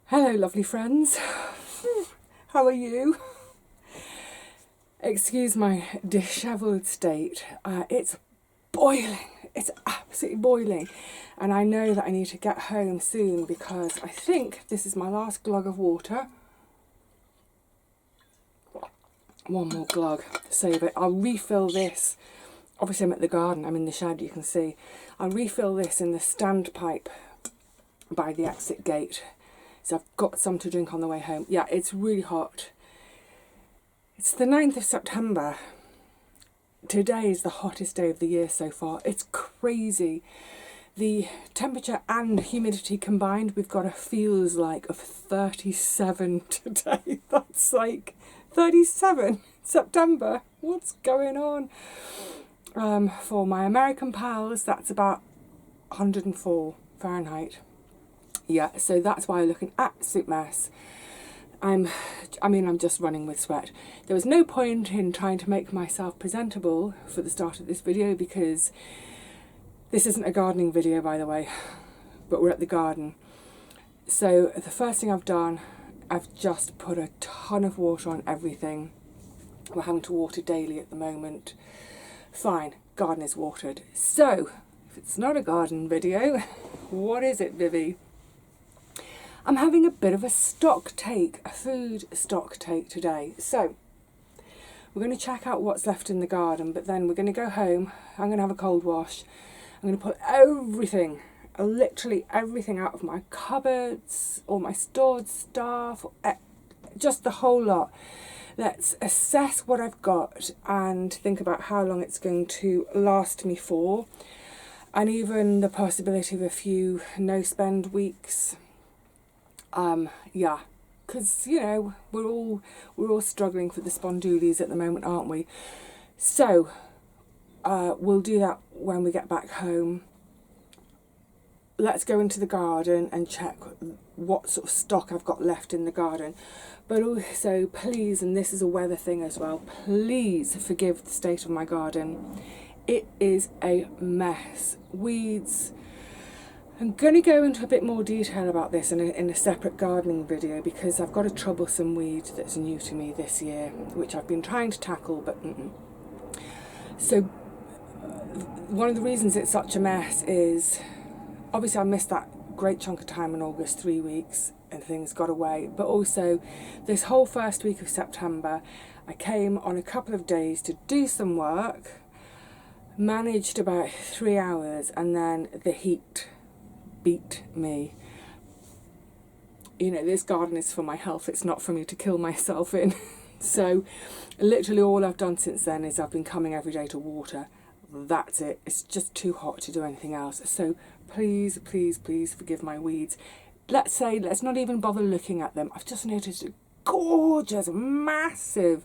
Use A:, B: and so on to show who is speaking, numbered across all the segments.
A: Hello lovely friends, how are you? Excuse my dishevelled state, it's boiling, it's absolutely boiling, and I know that I need to get home soon because I think this is my last glug of water. One more glug, save it. I'll refill this, obviously I'm at the garden, I'm in the shed, you can see. I'll refill this in the standpipe by the exit gate. So I've got some to drink on the way home. Yeah, it's really hot. It's the 9th of September. Today is the hottest day of the year so far. It's crazy. The temperature and humidity combined, we've got a feels like of 37 today. That's like 37 September. What's going on? For my American pals, that's about 104 Fahrenheit. Yeah, so that's why I look an absolute mess. I'm just running with sweat. There was no point in trying to make myself presentable for the start of this video because this isn't a gardening video, by the way, but we're at the garden. So the first thing I've done, I've just put a ton of water on everything. We're having to water daily at the moment. Fine, garden is watered. So if it's not a garden video, what is it, Vivi? I'm having a bit of a stock take, a food stock take today. So we're going to check out what's left in the garden, but then we're going to go home. I'm going to have a cold wash. I'm going to put everything, literally everything out of my cupboards, all my stored stuff, just the whole lot. Let's assess what I've got and think about how long it's going to last me for, and even the possibility of a few no-spend weeks. Yeah, because you know we're all struggling for the spondoolies at the moment, aren't we? So we'll do that when we get back home. Let's go into the garden and check what sort of stock I've got left in the garden. But also, please, and this is a weather thing as well, please forgive the state of my garden. It is a mess. Weeds. I'm going to go into a bit more detail about this in a separate gardening video because I've got a troublesome weed that's new to me this year, which I've been trying to tackle, but So one of the reasons it's such a mess is, obviously I missed that great chunk of time in August, 3 weeks, and things got away, but also this whole first week of September, I came on a couple of days to do some work, managed about 3 hours, and then the heat beat me. You know, this garden is for my health, it's not for me to kill myself in. So literally all I've done since then is I've been coming every day to water. That's it. It's just too hot to do anything else. So please, please, please forgive my weeds. Let's not even bother looking at them. I've just noticed a gorgeous, massive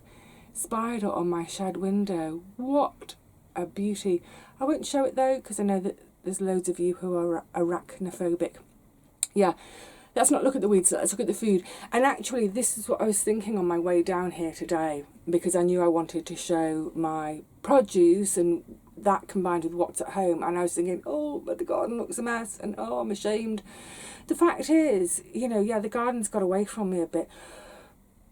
A: spider on my shed window. What a beauty. I won't show it though because I know that there's loads of you who are arachnophobic. Yeah, let's not look at the weeds, let's look at the food. And actually, this is what I was thinking on my way down here today, because I knew I wanted to show my produce and that combined with what's at home. And I was thinking, oh, but the garden looks a mess, and oh, I'm ashamed. The fact is, you know, yeah, the garden's got away from me a bit.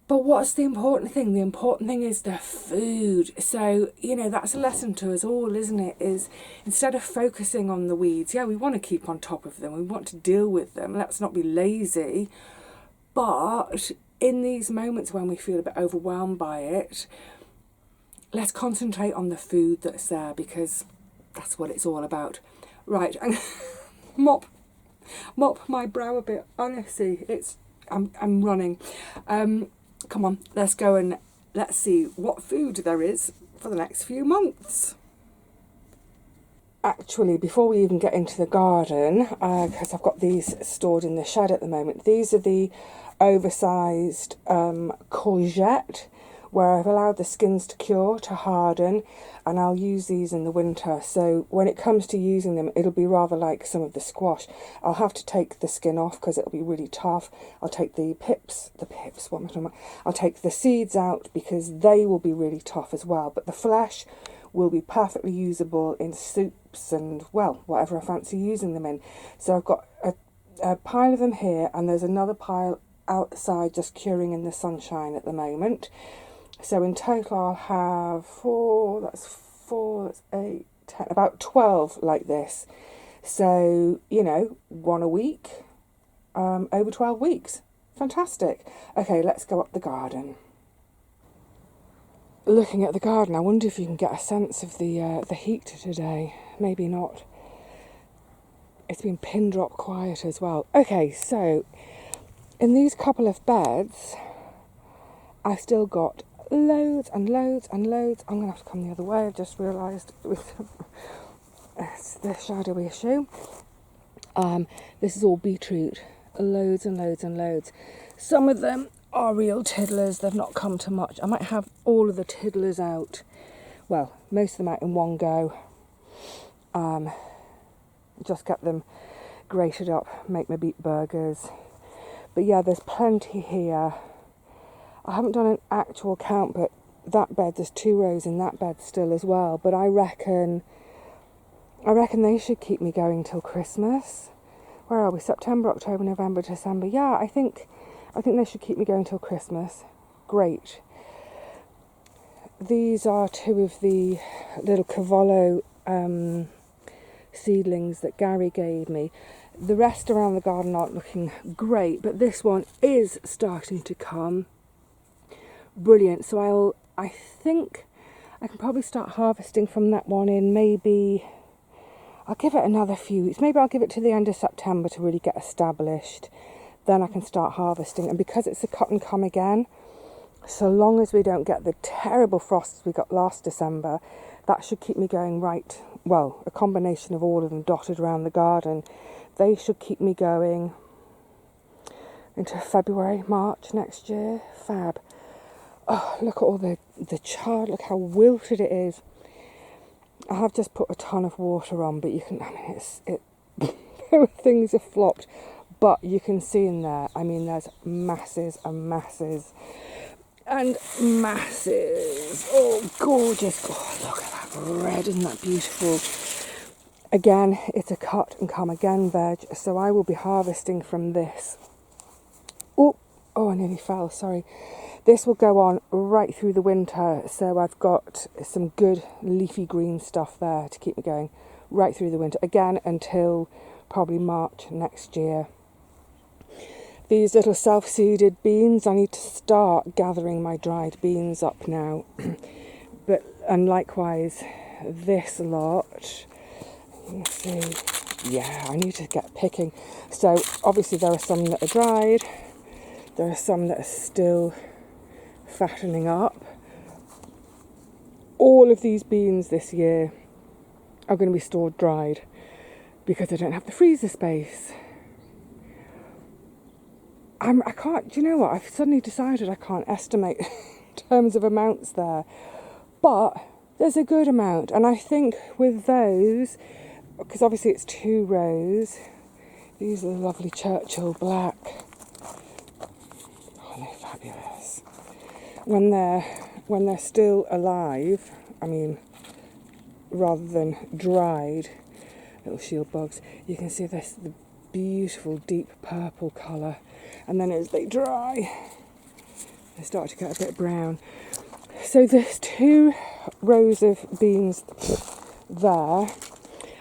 A: But what's the important thing? The important thing is the food. So, you know, that's a lesson to us all, isn't it? Is instead of focusing on the weeds, yeah, we want to keep on top of them. We want to deal with them. Let's not be lazy. But in these moments when we feel a bit overwhelmed by it, let's concentrate on the food that's there because that's what it's all about. Right, and mop my brow a bit. Honestly, I'm running. Come on, let's go and let's see what food there is for the next few months. Actually, before we even get into the garden, because I've got these stored in the shed at the moment, these are the oversized courgette, where I've allowed the skins to cure, to harden, and I'll use these in the winter. So when it comes to using them, it'll be rather like some of the squash. I'll have to take the skin off because it'll be really tough. I'll take the pips, what am I talking about? I'll take the seeds out because they will be really tough as well. But the flesh will be perfectly usable in soups and, well, whatever I fancy using them in. So I've got a a pile of them here, and there's another pile outside just curing in the sunshine at the moment. So in total I'll have 4, that's 8, 10, about 12 like this. So, you know, 1 a week, over 12 weeks. Fantastic. Okay, let's go up the garden. Looking at the garden, I wonder if you can get a sense of the heat today. Maybe not. It's been pin drop quiet as well. Okay, so in these couple of beds, I've still got loads and loads and loads. I'm going to have to come the other way. I've just realised it's the shadowy issue. This is all beetroot. Loads and loads and loads. Some of them are real tiddlers. They've not come to much. I might have all of the tiddlers out. Well, most of them out in one go. Just get them grated up, make my beet burgers. But yeah, there's plenty here. I haven't done an actual count, but that bed, there's 2 rows in that bed still as well. But I reckon they should keep me going till Christmas. Where are we? September, October, November, December. Yeah, I think they should keep me going till Christmas. Great. These are 2 of the little Cavallo seedlings that Gary gave me. The rest around the garden aren't looking great, but this one is starting to come. Brilliant. So I think I can probably start harvesting from that one in maybe, I'll give it another few weeks. Maybe I'll give it to the end of September to really get established. Then I can start harvesting. And because it's a cut and come again, so long as we don't get the terrible frosts we got last December, that should keep me going right, well, a combination of all of them dotted around the garden. They should keep me going into February, March next year. Fab. Oh, look at all the chard. Look how wilted it is. I have just put a ton of water on, but you can, I mean, things have flopped, but you can see in there, I mean, there's masses and masses and masses. Oh, gorgeous. Oh, look at that red. Isn't that beautiful? Again, it's a cut and come again veg, so I will be harvesting from this. Oh, I nearly fell, sorry. This will go on right through the winter, so I've got some good leafy green stuff there to keep me going right through the winter. Again, until probably March next year. These little self-seeded beans, I need to start gathering my dried beans up now. And likewise, this lot, you can see, yeah, I need to get picking. So obviously there are some that are dried, there are some that are still fattening up. All of these beans this year are going to be stored dried because I don't have the freezer space. I can't, do you know what? I've suddenly decided I can't estimate in terms of amounts there. But there's a good amount. And I think with those, because obviously it's 2 rows, these are the lovely Churchill black. Oh, they're fabulous. When they're still alive, I mean, rather than dried, little shield bugs, you can see this, the beautiful deep purple colour. And then as they dry, they start to get a bit brown. So there's 2 rows of beans there.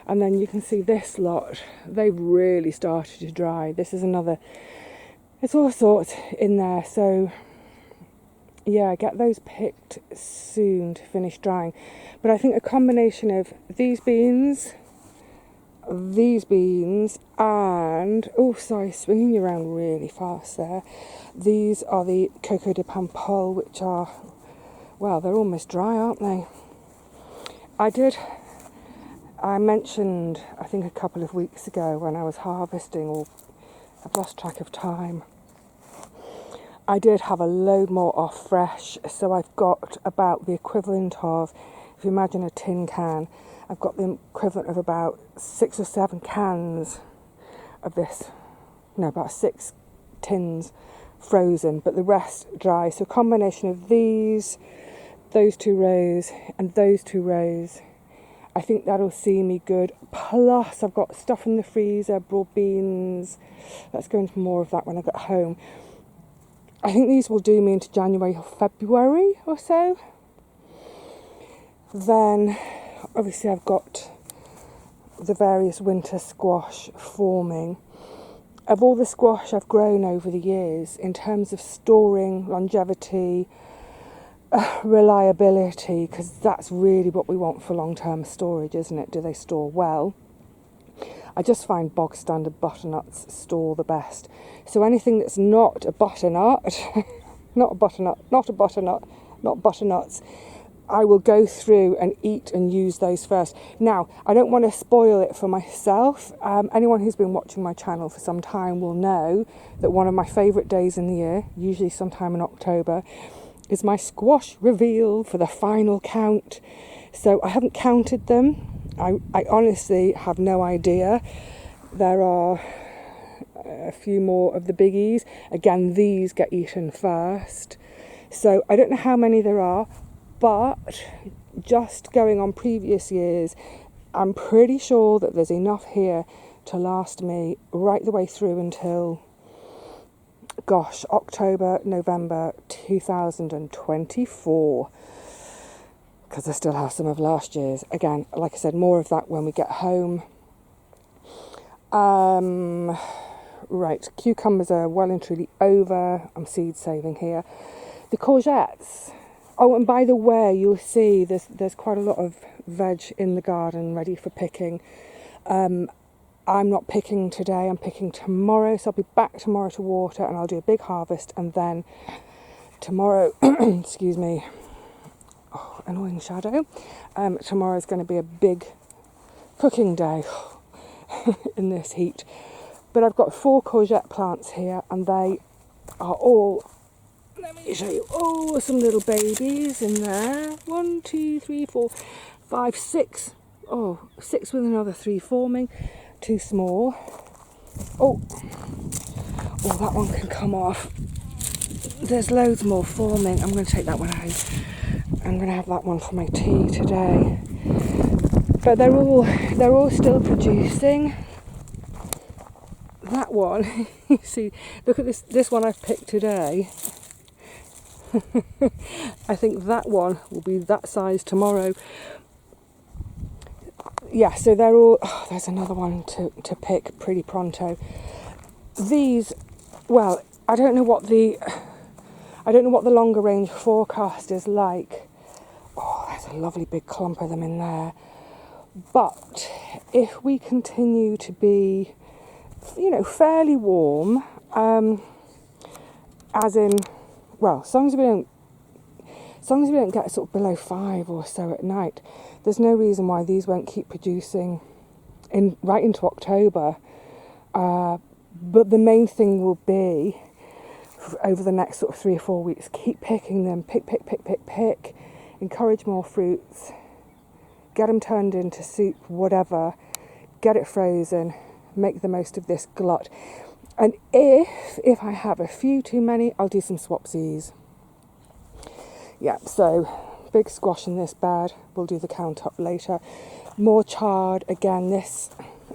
A: And then you can see this lot, they've really started to dry. This is another, it's all sorts in there. So yeah, get those picked soon to finish drying. But I think a combination of these beans, and, oh sorry, swinging you around really fast there. These are the Coco de Pampol, which are, well, they're almost dry, aren't they? I mentioned, I think a couple of weeks ago when I was harvesting, or I've lost track of time, I did have a load more off fresh, so I've got about the equivalent of, if you imagine a tin can, I've got the equivalent of about 6 or 7 cans of this, no, about 6 tins frozen, but the rest dry. So a combination of these, those 2 rows, and those 2 rows, I think that'll see me good. Plus, I've got stuff in the freezer, broad beans. Let's go into more of that when I get home. I think these will do me into January or February or so. Then, obviously, I've got the various winter squash forming. Of all the squash I've grown over the years, in terms of storing, longevity, reliability, because that's really what we want for long-term storage, isn't it? Do they store well? I just find bog standard butternuts store the best. So anything that's not a butternut, not butternuts, I will go through and eat and use those first. Now, I don't want to spoil it for myself. Anyone who's been watching my channel for some time will know that one of my favourite days in the year, usually sometime in October, is my squash reveal for the final count. So I haven't counted them. I honestly have no idea. There are a few more of the biggies. Again, these get eaten first. So I don't know how many there are, but just going on previous years, I'm pretty sure that there's enough here to last me right the way through until, gosh, October, November 2024. Because I still have some of last year's. Again, like I said, more of that when we get home. Right, cucumbers are well and truly over. I'm seed saving here. The courgettes. Oh, and by the way, you'll see there's quite a lot of veg in the garden ready for picking. I'm not picking today, I'm picking tomorrow. So I'll be back tomorrow to water and I'll do a big harvest. And then tomorrow, excuse me, oh, annoying shadow. Tomorrow's going to be a big cooking day in this heat. But I've got 4 courgette plants here and they are all, let me show you, oh, some little babies in there. 1, 2, 3, 4, 5, 6. Oh, 6 with another 3 forming. 2 small. Oh, that one can come off. There's loads more forming. I'm going to take that one out. I'm going to have that one for my tea today. But they're all still producing. That one, you see, look at this one I've picked today. I think that one will be that size tomorrow. Yeah, so they're all, oh, there's another one to pick pretty pronto. These, well, I don't know what the longer range forecast is like. Oh, there's a lovely big clump of them in there. But if we continue to be, fairly warm, as in, well, as long as we don't get sort of below 5 or so at night, there's no reason why these won't keep producing right into October. But the main thing will be, over the next sort of 3 or 4 weeks, keep picking them, pick, encourage more fruits, get them turned into soup, whatever, get it frozen, make the most of this glut. And if I have a few too many, I'll do some swapsies. Yeah, so big squash in this bed. We'll do the count up later. More chard. Again, this,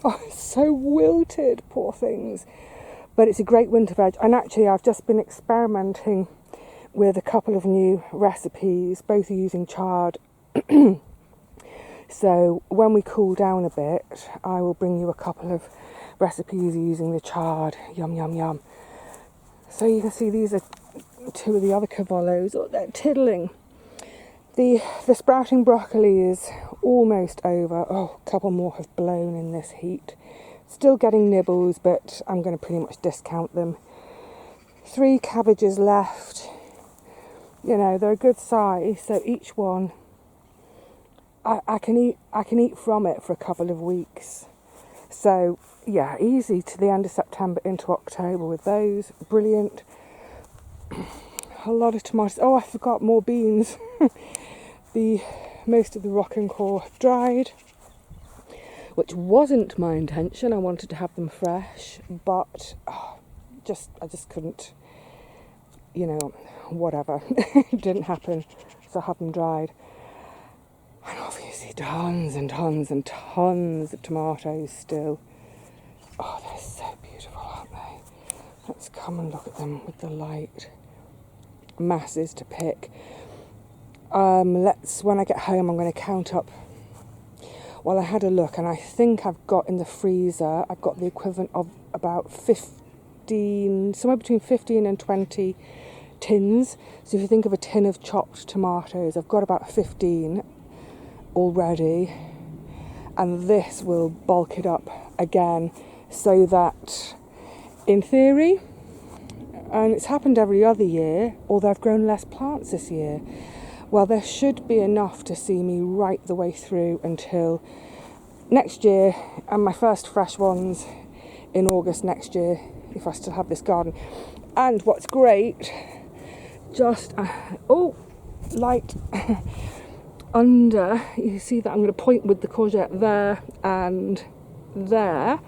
A: oh, it's so wilted, poor things. But it's a great winter veg. And actually, I've just been experimenting with a couple of new recipes, both using chard. So when we cool down a bit, I will bring you a couple of recipes using the chard. Yum, yum, yum. So you can see these are 2 of the other cavollos. Oh, they're tiddling. The sprouting broccoli is almost over. Oh, a couple more have blown in this heat. Still getting nibbles, but I'm going to pretty much discount them. 3 cabbages left. They're a good size, so each one I can eat from it for a couple of weeks. So yeah, easy to the end of September into October with those. Brilliant. A lot of tomatoes. Oh, I forgot more beans. Most of the rock and core have dried, which wasn't my intention. I wanted to have them fresh, but I just couldn't. Whatever. It didn't happen, so I have them dried. And obviously tons and tons and tons of tomatoes still. Oh, they're so beautiful, aren't they? Let's come and look at them with the light. Masses to pick. When I get home, I'm going to count up. Well, I had a look, and I think I've got in the freezer, I've got the equivalent of about 15, somewhere between 15 and 20 tins. So if you think of a tin of chopped tomatoes, I've got about 15 already, and this will bulk it up again, so that in theory, and it's happened every other year, although I've grown less plants this year, well, there should be enough to see me right the way through until next year, and my first fresh ones in August next year, if I still have this garden. And what's great, just light under, you see that I'm going to point with the courgette there and there.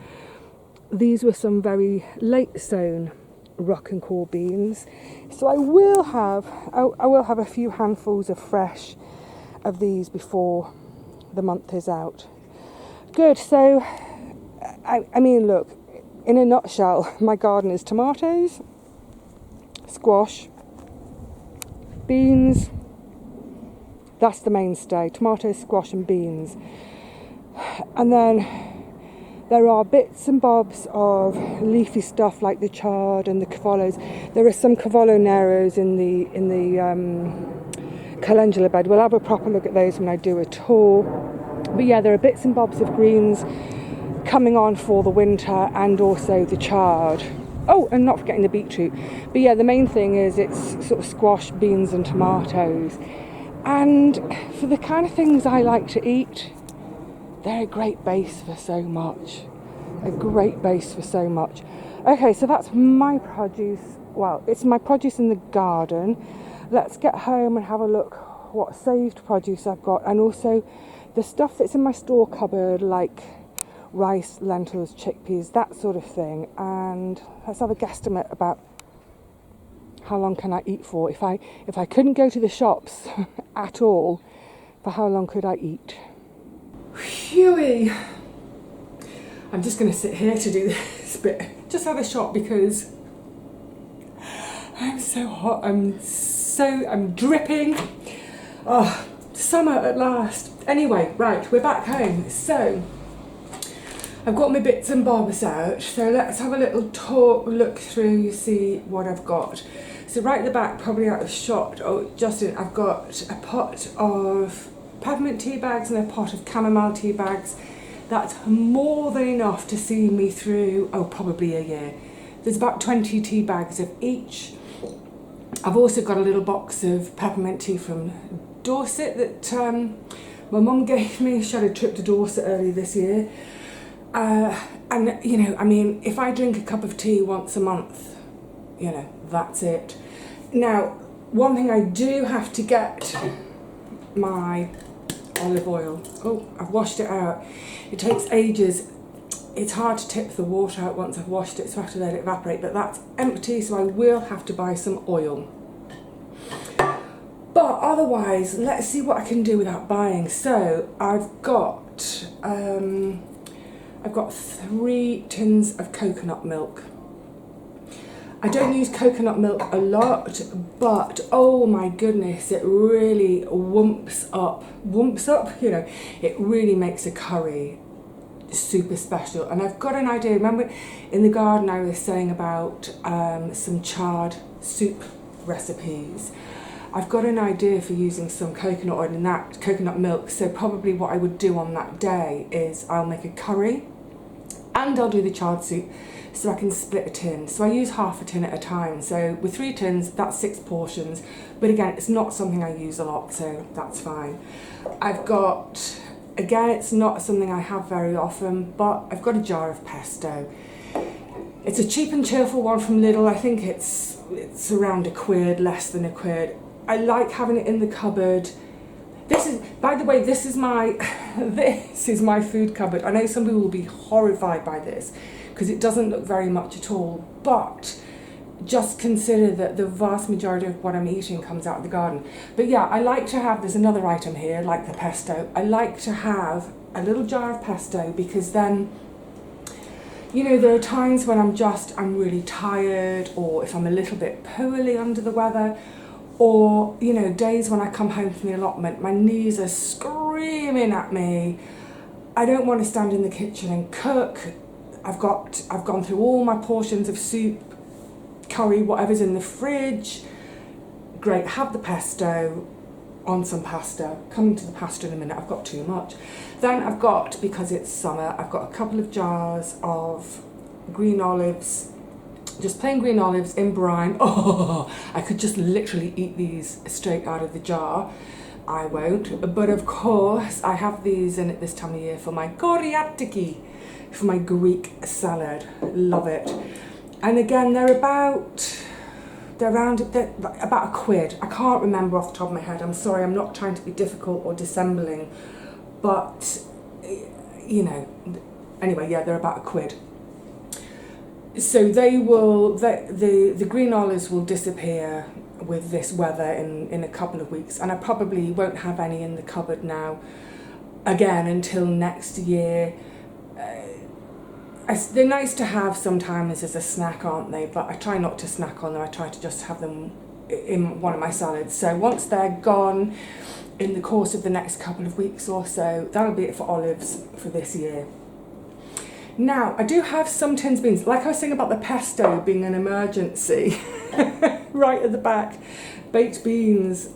A: These were some very late sown rock and core beans, so I will have a few handfuls of fresh of these before the month is out. Good. So I mean, look, in a nutshell, my garden is tomatoes, squash, beans. That's the mainstay: tomatoes, squash and beans. And then there are bits and bobs of leafy stuff like the chard and the cavollos. There are some cavollo neros in the calendula bed. We'll have a proper look at those when I do a tour. But yeah, there are bits and bobs of greens coming on for the winter, and also the chard. Oh, and not forgetting the beetroot. But yeah, the main thing is it's sort of squash, beans and tomatoes. And for the kind of things I like to eat, they're a great base for so much. Okay, so that's my produce. Well, it's my produce in the garden. Let's get home and have a look what saved produce I've got, and also the stuff that's in my store cupboard, like rice, lentils, chickpeas, that sort of thing. And let's have a guesstimate about how long can I eat for. If I couldn't go to the shops at all, for how long could I eat? Phewy. I'm just going to sit here to do this bit. Just have a shot because I'm so hot. I'm dripping. Oh, summer at last. Anyway, right, we're back home. So I've got my bits and bobs out. So let's have a little look through, see what I've got. So right at the back, probably out of shot. Oh, Justin, I've got a pot of peppermint tea bags and a pot of chamomile tea bags. That's more than enough to see me through, probably a year. There's about 20 tea bags of each. I've also got a little box of peppermint tea from Dorset that my mum gave me. She had a trip to Dorset earlier this year. And, you know, I mean, if I drink a cup of tea once a month, you know, that's it. Now, one thing I do have to get, my olive oil. Oh, I've washed it out. It takes ages. It's hard to tip the water out once I've washed it, so I have to let it evaporate, but that's empty, so I will have to buy some oil. But otherwise, let's see what I can do without buying. So I've got 3 tins of coconut milk. I don't use coconut milk a lot, but oh my goodness, it really whumps up, you know, it really makes a curry super special. And I've got an idea. Remember in the garden I was saying about some chard soup recipes? I've got an idea for using some coconut oil in that coconut milk. So probably what I would do on that day is I'll make a curry and I'll do the chard soup, so I can split a tin. So I use half a tin at a time. So with 3 tins, that's 6 portions. But again, it's not something I use a lot, so that's fine. I've got, again, it's not something I have very often, but I've got a jar of pesto. It's a cheap and cheerful one from Lidl. I think it's around £1, less than £1. I like having it in the cupboard. This is, by the way, this is my food cupboard. I know some people will be horrified by this because it doesn't look very much at all, but just consider that the vast majority of what I'm eating comes out of the garden. But yeah, I like to have, there's another item here, like the pesto. I like to have a little jar of pesto, because then, you know, there are times when I'm really tired, or if I'm a little bit poorly under the weather, or, you know, days when I come home from the allotment, my knees are screaming at me. I don't want to stand in the kitchen and cook. I've gone through all my portions of soup, curry, whatever's in the fridge. Great, have the pesto on some pasta. Coming to the pasta in a minute, I've got too much. Then I've got, because it's summer, I've got a couple of jars of green olives, just plain green olives in brine. Oh, I could just literally eat these straight out of the jar. I won't, but of course I have these in at this time of year for my koriatiki, for my Greek salad. Love it. And again, they're about a quid. I can't remember off the top of my head. I'm sorry, I'm not trying to be difficult or dissembling, but you know, anyway, yeah, they're about a quid. So the green olives will disappear with this weather in a couple of weeks, and I probably won't have any in the cupboard now again until next year. They're nice to have sometimes as a snack, aren't they? But I try not to snack on them. I try to just have them in one of my salads. So once they're gone in the course of the next couple of weeks or so, that'll be it for olives for this year. Now, I do have some tins of beans. Like I was saying about the pesto being an emergency, right at the back. Baked beans,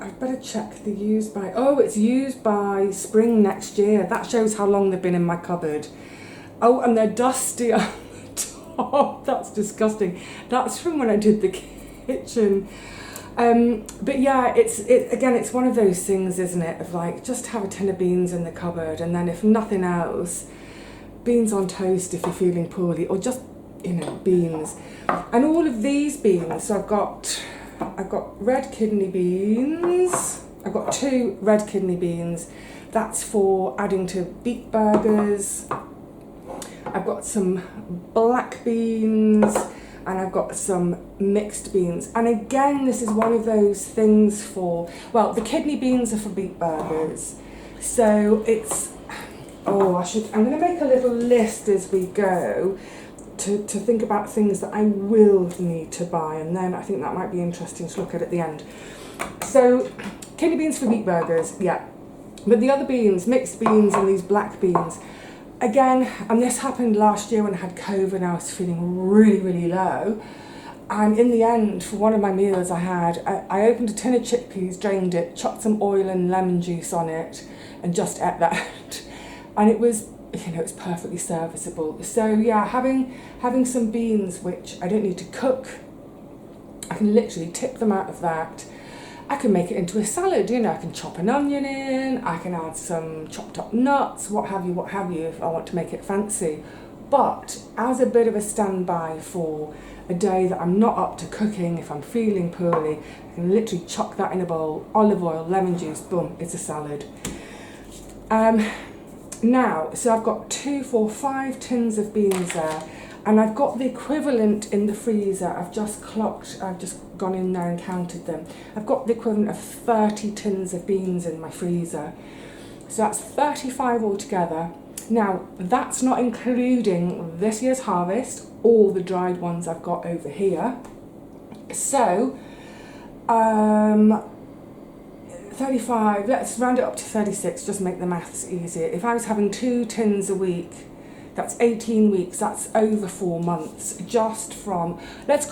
A: I'd better check the used by. Oh, it's used by spring next year. That shows how long they've been in my cupboard. Oh, and they're dusty on the top. That's disgusting. That's from when I did the kitchen. But yeah, it's one of those things, isn't it? Of like, just have a tin of beans in the cupboard, and then if nothing else, beans on toast if you're feeling poorly, or just, you know, beans. And all of these beans, so I've got red kidney beans. I've got 2 red kidney beans. That's for adding to beet burgers. I've got some black beans, and I've got some mixed beans. And again, this is one of those things for, well, the kidney beans are for beet burgers. So it's, I'm going to make a little list as we go to think about things that I will need to buy, and then I think that might be interesting to look at the end. So, kidney beans for beet burgers, yeah. But the other beans, mixed beans and these black beans, again, and this happened last year when I had COVID and I was feeling really, really low. And in the end, for one of my meals I opened a tin of chickpeas, drained it, chucked some oil and lemon juice on it, and just ate that. And it was, you know, it's perfectly serviceable. So yeah, having some beans which I don't need to cook, I can literally tip them out of that. I can make it into a salad, you know, I can chop an onion in, I can add some chopped up nuts, what have you, if I want to make it fancy. But as a bit of a standby for a day that I'm not up to cooking, if I'm feeling poorly, I can literally chuck that in a bowl, olive oil, lemon juice, boom, it's a salad. Now, so I've got 2, 4, 5 tins of beans there, and I've got the equivalent in the freezer. I've just gone in there and counted them. I've got the equivalent of 30 tins of beans in my freezer. So that's 35 altogether. Now, that's not including this year's harvest, all the dried ones I've got over here. So, 35, let's round it up to 36, just make the maths easier. If I was having 2 tins a week, that's 18 weeks, that's over 4 months, just from, let's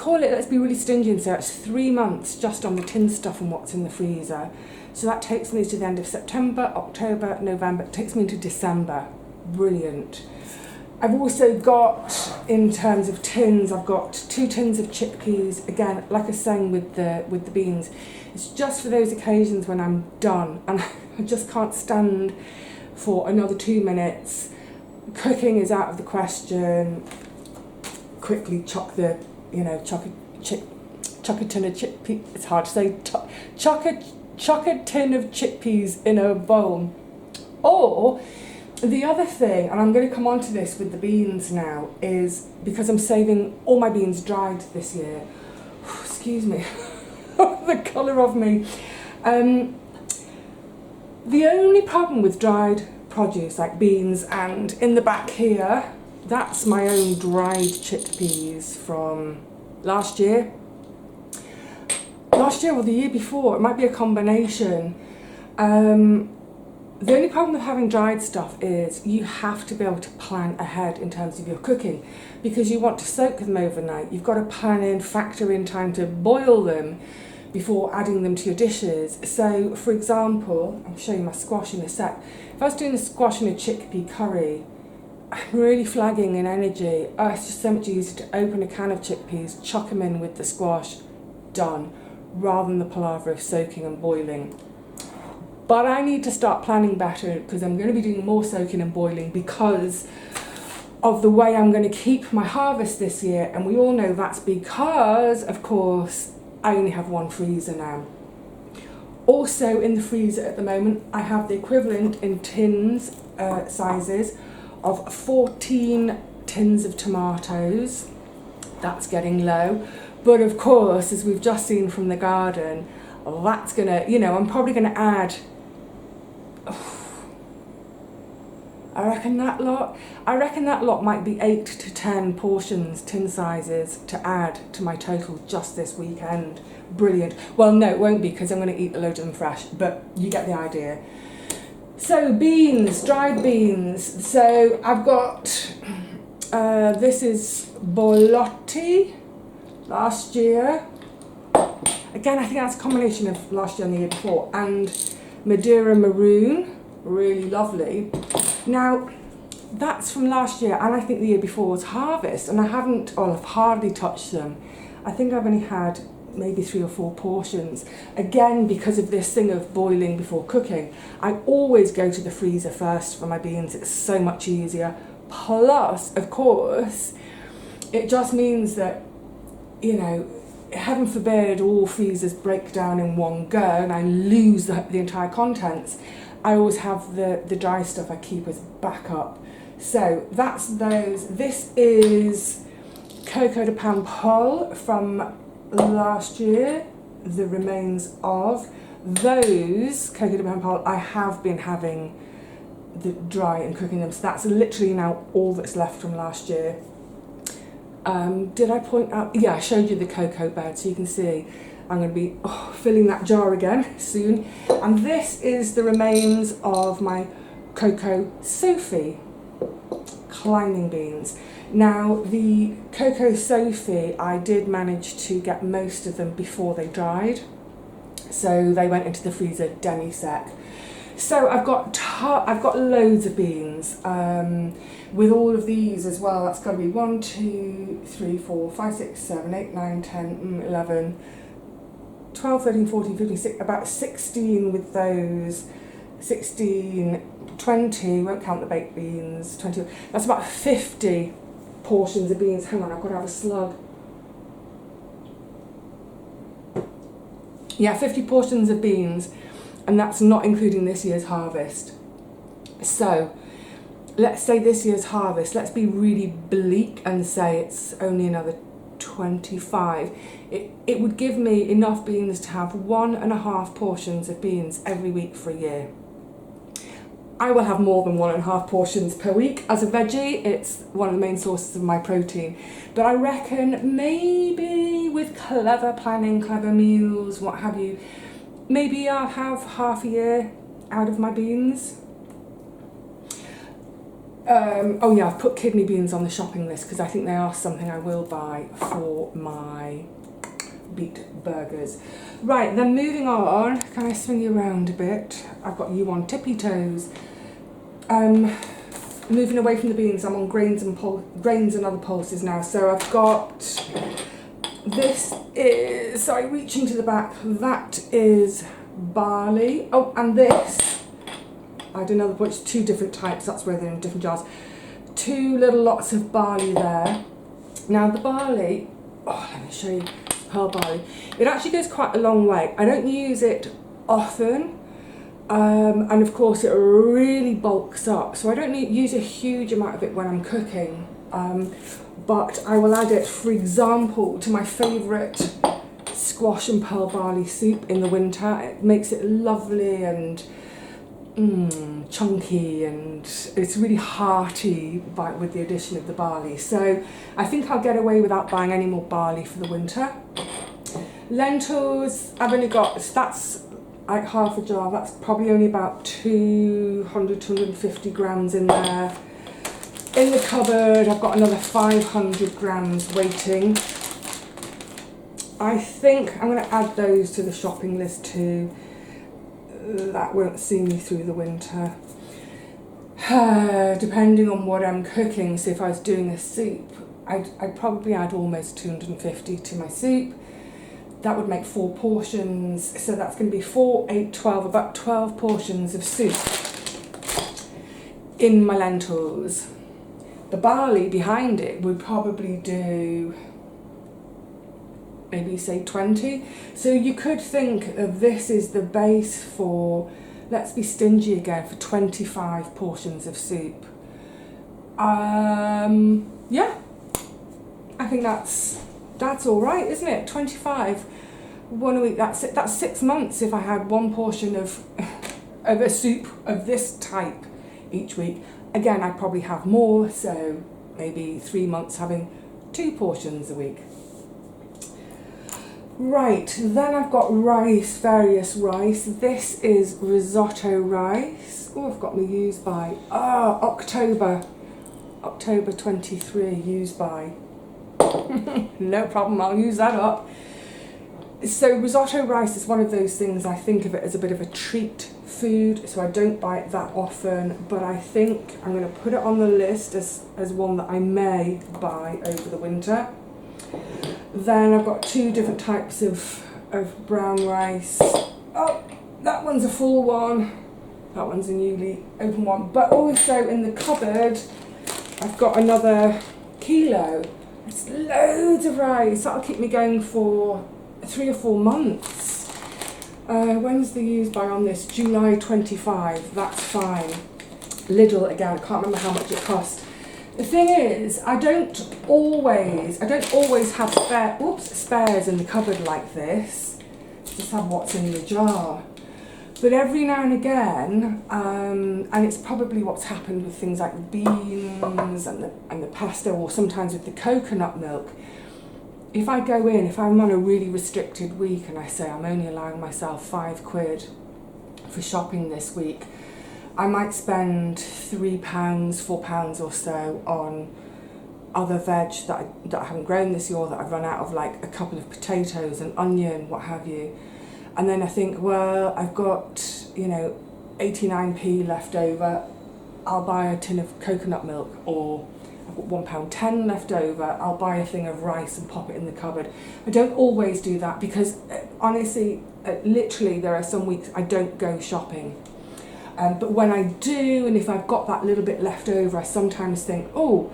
A: be really stingy and say it's 3 months just on the tin stuff and what's in the freezer. So that takes me to the end of September, October, November, it takes me into December. Brilliant. I've also got, in terms of tins, I've got 2 tins of chickpeas. Again, like I was saying with the beans, it's just for those occasions when I'm done and I just can't stand for another 2 minutes. Cooking is out of the question. Quickly chuck a tin of chickpeas. It's hard to say. Chuck a tin of chickpeas in a bowl. Or The other thing, and I'm going to come on to this with the beans now, is because I'm saving all my beans dried this year. Excuse me, the colour of me. The only problem with dried produce like beans, and in the back here, that's my own dried chickpeas from last year. Last year or the year before, it might be a combination. The only problem with having dried stuff is you have to be able to plan ahead in terms of your cooking, because you want to soak them overnight. You've got to plan in, factor in time to boil them before adding them to your dishes. So, for example, I'll show you my squash in a sec. If I was doing a squash and a chickpea curry, I'm really flagging in energy. Oh, it's just so much easier to open a can of chickpeas, chuck them in with the squash, done, rather than the palaver of soaking and boiling. But I need to start planning better, because I'm going to be doing more soaking and boiling because of the way I'm going to keep my harvest this year. And we all know that's because, of course, I only have one freezer now. Also in the freezer at the moment, I have the equivalent in tins sizes of 14 tins of tomatoes. That's getting low. But of course, as we've just seen from the garden, that's going to, I'm probably going to add, I reckon that lot might be 8 to 10 portions, tin sizes, to add to my total just this weekend. Brilliant. Well, no, it won't be, because I'm going to eat a load of them fresh, but you get the idea. So beans, dried beans. So I've got, this is Borlotti last year. Again, I think that's a combination of last year and the year before. And Madeira Maroon, really lovely. Now, that's from last year, and I think the year before was harvest, and I've hardly touched them. I think I've only had maybe 3 or 4 portions. Again, because of this thing of boiling before cooking, I always go to the freezer first for my beans. It's so much easier. Plus, of course, it just means that, heaven forbid all freezers break down in one go and I lose the entire contents. I always have the dry stuff I keep as backup. So that's those. This is Coco de Paimpol from last year, the remains of those Coco de Paimpol. I have been having the dry and cooking them, so that's literally now all that's left from last year. Did I point out? Yeah, I showed you the cocoa bed, so you can see I'm going to be filling that jar again soon. And this is the remains of my Coco Sophie climbing beans. Now, the Coco Sophie, I did manage to get most of them before they dried, so they went into the freezer demi-sec. So I've got loads of beans. With all of these as well, that's got to be 1, 2, 3, 4, 5, 6, 7, 8, 9, 10, 11, 12, 13, 14, 15, 16, about 16 with those. 16, 20, won't count the baked beans, 20, that's about 50 portions of beans. Hang on, I've got to have a slug. Yeah, 50 portions of beans, and that's not including this year's harvest. So let's say this year's harvest, let's be really bleak and say it's only another 25. It would give me enough beans to have 1.5 portions of beans every week for a year. I will have more than 1.5 portions per week. As a veggie, it's one of the main sources of my protein. But I reckon maybe with clever planning, clever meals, what have you, maybe I'll have half a year out of my beans. Oh yeah, I've put kidney beans on the shopping list because I think they are something I will buy for my beet burgers. Right, then moving on, can I swing you around a bit? I've got you on tippy toes. Moving away from the beans, I'm on grains and other pulses now. So I've got, this is, sorry, reaching to the back, that is barley. Oh, and this, I had another bunch, 2 different types, that's where they're in different jars. 2 little lots of barley there. Now the barley, let me show you, pearl barley. It actually goes quite a long way. I don't use it often, And of course it really bulks up, so I don't use a huge amount of it when I'm cooking, but I will add it, for example, to my favourite squash and pearl barley soup in the winter. It makes it lovely and chunky, and it's really hearty with the addition of the barley. So I think I'll get away without buying any more barley for the winter. Lentils, I've only got, that's like half a jar, that's probably only about 200, 250 grams in there. In the cupboard, I've got another 500 grams waiting. I think I'm going to add those to the shopping list too. That won't see me through the winter. Depending on what I'm cooking, so if I was doing a soup, I'd probably add almost 250 to my soup. That would make 4 portions, so that's going to be 4, 8, 12, about 12 portions of soup in my lentils. The barley behind it would probably do, maybe say 20. So you could think of this as the base for, let's be stingy again, for 25 portions of soup. Yeah, I think that's all right, isn't it? 25, one a week, that's it. That's 6 months if I had 1 portion of a soup of this type each week. Again, I'd probably have more, so maybe 3 months having 2 portions a week. Right, then I've got rice, various rice. This is risotto rice. Oh, I've got my use by. October 23 use by. No problem, I'll use that up. So risotto rice is one of those things, I think of it as a bit of a treat food, so I don't buy it that often, but I think I'm going to put it on the list as one that I may buy over the winter. Then I've got 2 different types of brown rice. Oh, that one's a full one. That one's a newly open one. But also in the cupboard, I've got another kilo. It's loads of rice. That'll keep me going for 3 or 4 months. When's the use by on this? July 25. That's fine. Lidl again. I can't remember how much it cost. The thing is, I don't always have spares in the cupboard like this. Just have what's in the jar. But every now and again, and it's probably what's happened with things like the beans and the pasta, or sometimes with the coconut milk. If I go in, if I'm on a really restricted week and I say I'm only allowing myself £5 for shopping this week, I might spend £3, £4 or so on other veg that I haven't grown this year, that I've run out of, like a couple of potatoes, an onion, what have you. And then I think, well, I've got, 89p left over, I'll buy a tin of coconut milk, or I've got £1.10 left over, I'll buy a thing of rice and pop it in the cupboard. I don't always do that because honestly, literally there are some weeks I don't go shopping. But when I do, and if I've got that little bit left over, I sometimes think, oh,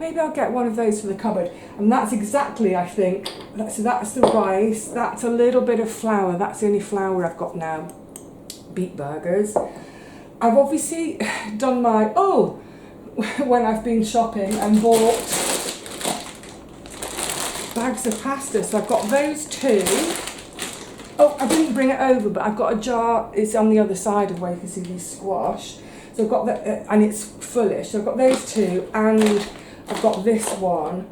A: maybe I'll get one of those for the cupboard. And that's exactly, I think, that's the rice, that's a little bit of flour, that's the only flour I've got now. Beet burgers. I've obviously done when I've been shopping and bought bags of pasta, so I've got those 2. Oh, I didn't bring it over, but I've got a jar, it's on the other side of where you can see these squash. So I've got that, and it's fullish. So I've got those 2, and I've got this one.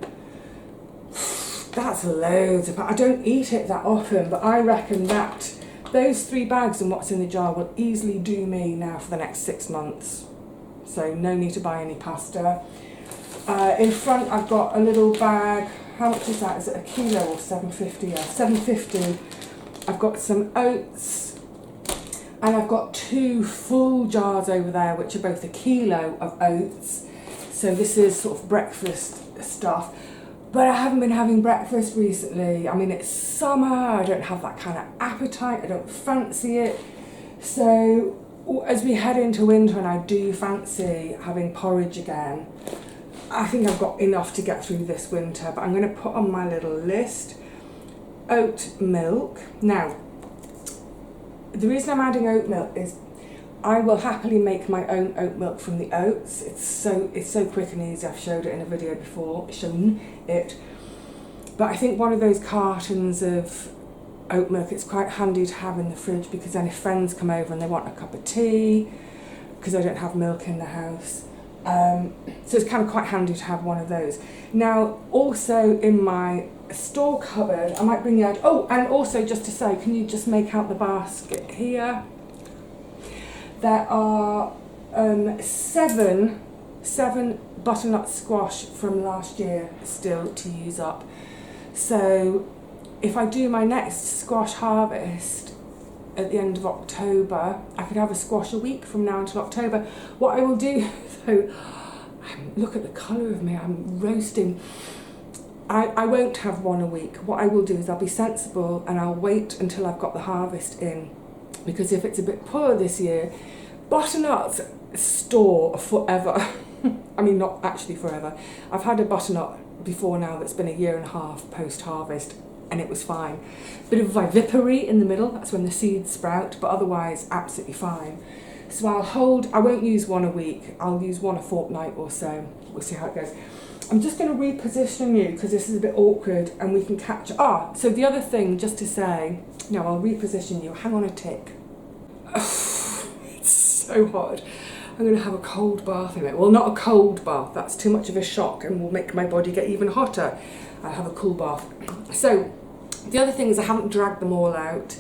A: That's loads of, I don't eat it that often, but I reckon that those 3 bags and what's in the jar will easily do me now for the next 6 months. So no need to buy any pasta. In front I've got a little bag. How much is that? Is it a kilo or 750? Yeah, 750. I've got some oats, and I've got 2 full jars over there, which are both a kilo of oats. So this is sort of breakfast stuff. But I haven't been having breakfast recently. I mean, it's summer, I don't have that kind of appetite, I don't fancy it. So as we head into winter and I do fancy having porridge again, I think I've got enough to get through this winter. But I'm going to put on my little list oat milk. Now, the reason I'm adding oat milk is I will happily make my own oat milk from the oats. It's so quick and easy. I've showed it in a video before, shown it. But I think one of those cartons of oat milk, it's quite handy to have in the fridge, because then if friends come over and they want a cup of tea, because I don't have milk in the house, so it's kind of quite handy to have one of those. Now, also in my store cupboard, I might bring you out, oh, and also just to say, can you just make out the basket here? There are 7 butternut squash from last year still to use up. So if I do my next squash harvest at the end of October, I could have a squash a week from now until October. What I will do, though, look at the colour of me, I'm roasting. I won't have one a week. What I will do is I'll be sensible and I'll wait until I've got the harvest in, because if it's a bit poor this year, butternuts store forever. I mean, not actually forever. I've had a butternut before now that's been 1.5 years post-harvest, and it was fine. Bit of vivipary in the middle, that's when the seeds sprout, but otherwise absolutely fine. So I won't use one a week, I'll use one a fortnight or so. We'll see how it goes. I'm just going to reposition you because this is a bit awkward and we can catch. So the other thing, just to say, no, I'll reposition you. Hang on a tick. It's so hot. I'm going to have a cold bath in it. Well, not a cold bath, that's too much of a shock and will make my body get even hotter. I'll have a cool bath. So the other thing is I haven't dragged them all out,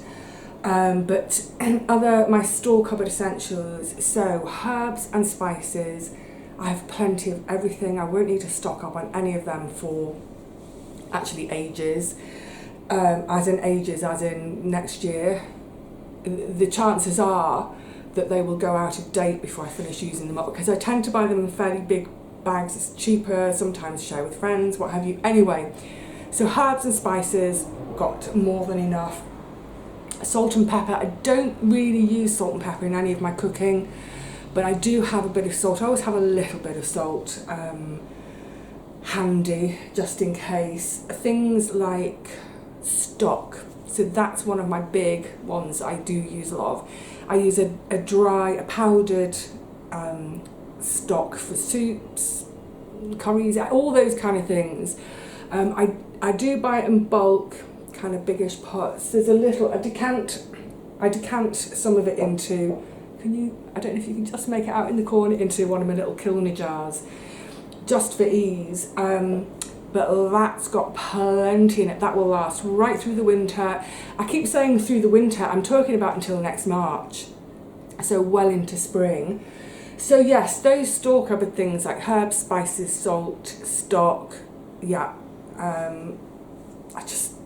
A: but my store cupboard essentials, so herbs and spices, I have plenty of everything. I won't need to stock up on any of them for actually ages, as in next year. The chances are that they will go out of date before I finish using them up, because I tend to buy them in fairly big bags. It's cheaper, sometimes share with friends, what have you. Anyway, so herbs and spices, got more than enough. Salt and pepper, I don't really use salt and pepper in any of my cooking, but I do have a bit of salt. I always have a little bit of salt handy, just in case. Things like stock, so that's one of my big ones I do use a lot of. I use a powdered stock for soups, curries, all those kind of things. I do buy it in bulk, kind of biggish pots. There's a little, I decant some of it into, I don't know if you can just make it out in the corner, into one of my little Kilner jars, just for ease. But that's got plenty in it. That will last right through the winter. I keep saying through the winter, I'm talking about until next March, so well into spring. So yes, those store cupboard things like herbs, spices, salt, stock, yeah, I just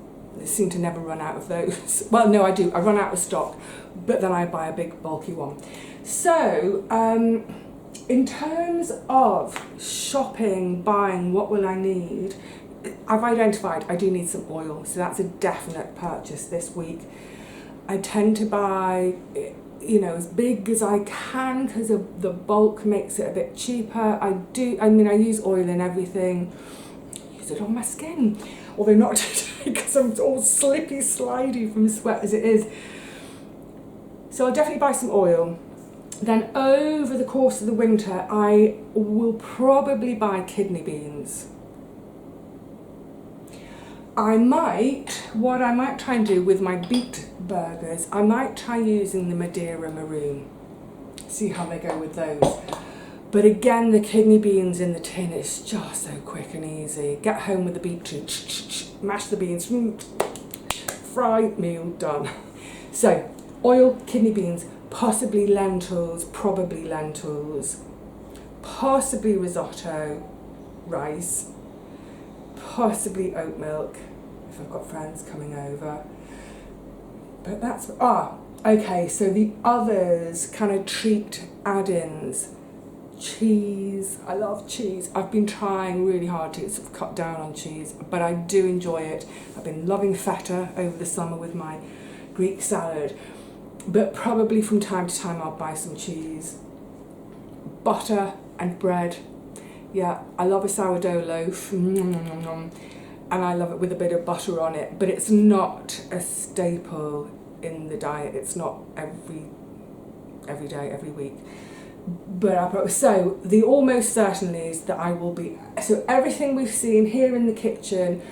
A: seem to never run out of those. Well, no, I do, I run out of stock, but then I buy a big bulky one. So in terms of shopping, buying, what will I need? I've identified I do need some oil, so that's a definite purchase this week. I tend to buy, as big as I can, because the bulk makes it a bit cheaper. I use oil in everything. I use it on my skin, although not today because I'm all slippy, slidey from sweat as it is. So I'll definitely buy some oil. Then over the course of the winter, I will probably buy kidney beans. What I might try and do with my beet burgers, I might try using the Madeira Maroon. See how they go with those. But again, the kidney beans in the tin is just so quick and easy. Get home with the beetroot, mash the beans, fry, meal, done. So, oil, kidney beans, possibly lentils, probably lentils, possibly risotto, rice, possibly oat milk if I've got friends coming over. But that's, okay, so the others, kind of treat add-ins. Cheese, I love cheese. I've been trying really hard to sort of cut down on cheese, but I do enjoy it. I've been loving feta over the summer with my Greek salad. But probably from time to time I'll buy some cheese. Butter and bread. Yeah, I love a sourdough loaf. And I love it with a bit of butter on it. But it's not a staple in the diet. It's not every every day, every week. But so the almost certainly is that I will be, so everything we've seen here in the kitchen,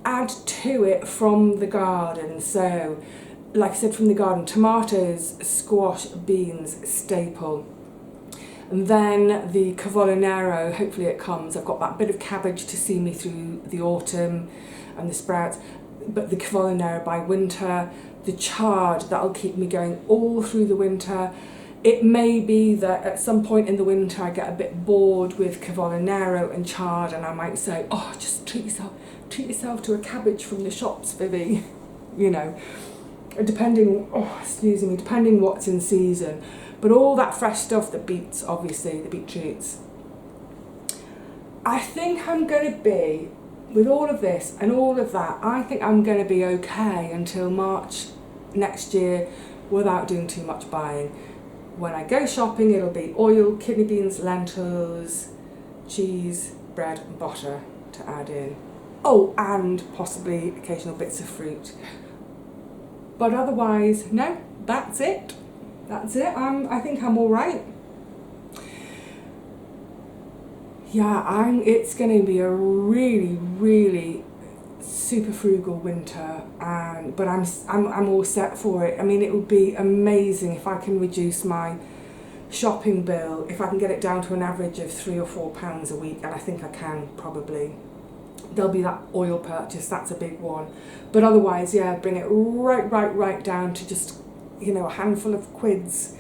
A: add to it from the garden. So like I said, from the garden, tomatoes, squash, beans, staple. And then the cavolo, hopefully it comes. I've got that bit of cabbage to see me through the autumn and the sprouts, but the cavolo by winter, the chard, that'll keep me going all through the winter. It may be that at some point in the winter I get a bit bored with cavolo and chard, and I might say, oh, just treat yourself to a cabbage from the shops, Vivi, you know, depending what's in season. But all that fresh stuff, the beets, obviously, the beetroots. I think I'm going to be, with all of this and all of that, I think I'm going to be okay until March next year without doing too much buying. When I go shopping, it'll be oil, kidney beans, lentils, cheese, bread and butter to add in. Oh, and possibly occasional bits of fruit. But otherwise, no, that's it. That's it. I think I'm all right. Yeah, it's going to be a really, really super frugal winter, but I'm all set for it. I mean, it would be amazing if I can reduce my shopping bill, if I can get it down to an average of £3 or £4 a week, and I think I can probably. There'll be that oil purchase, that's a big one. But otherwise, yeah, bring it right down to just, you know, a handful of quids,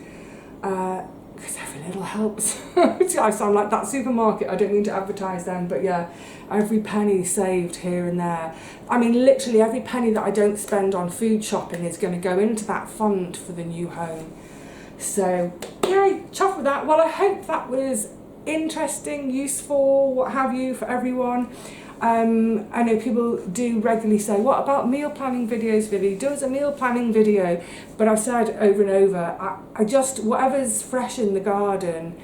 A: because every little helps. I sound like that supermarket, I don't mean to advertise them, but yeah, every penny saved here and there. I mean, literally every penny that I don't spend on food shopping is going to go into that fund for the new home. So, yay, chuffed with that. Well, I hope that was interesting, useful, what have you, for everyone. I know people do regularly say, what about meal planning videos, Vivi? Do us a meal planning video. But I've said over and over, I just, whatever's fresh in the garden,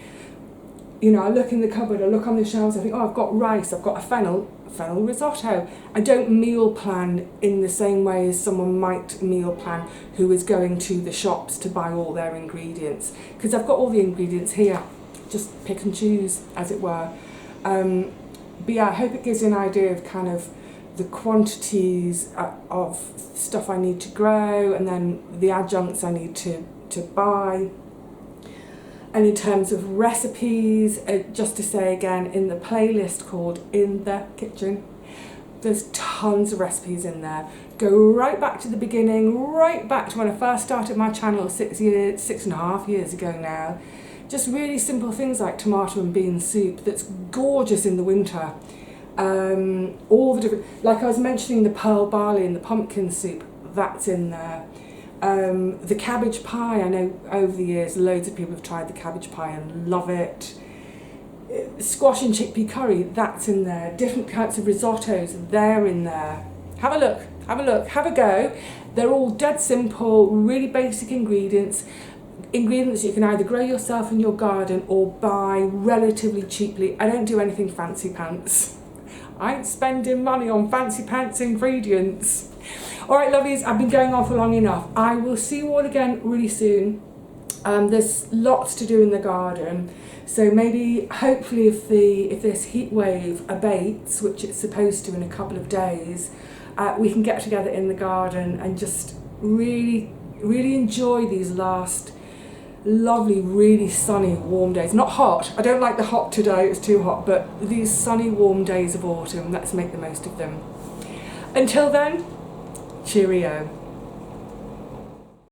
A: you know, I look in the cupboard, I look on the shelves, I think, oh, I've got rice, I've got a fennel risotto. I don't meal plan in the same way as someone might meal plan who is going to the shops to buy all their ingredients, because I've got all the ingredients here, just pick and choose, as it were. But yeah, I hope it gives you an idea of kind of the quantities of stuff I need to grow, and then the adjuncts I need to buy. And in terms of recipes, just to say again, in the playlist called In the Kitchen, there's tons of recipes in there. Go right back to the beginning, right back to when I first started my channel 6.5 years ago now. Just really simple things like tomato and bean soup that's gorgeous in the winter. All the different, like I was mentioning, the pearl barley and the pumpkin soup, that's in there. The cabbage pie, I know over the years loads of people have tried the cabbage pie and love it. Squash and chickpea curry, that's in there. Different types of risottos, they're in there. Have a look, have a go. They're all dead simple, really basic ingredients you can either grow yourself in your garden or buy relatively cheaply. I don't do anything fancy pants. I ain't spending money on fancy pants ingredients. Alright lovelies, I've been going on for long enough. I will see you all again really soon. There's lots to do in the garden, so maybe hopefully if this heat wave abates, which it's supposed to in a couple of days, we can get together in the garden and just really enjoy these last lovely, really sunny, warm days. Not hot, I don't like the hot today, it's too hot, but these sunny, warm days of autumn, let's make the most of them. Until then, cheerio.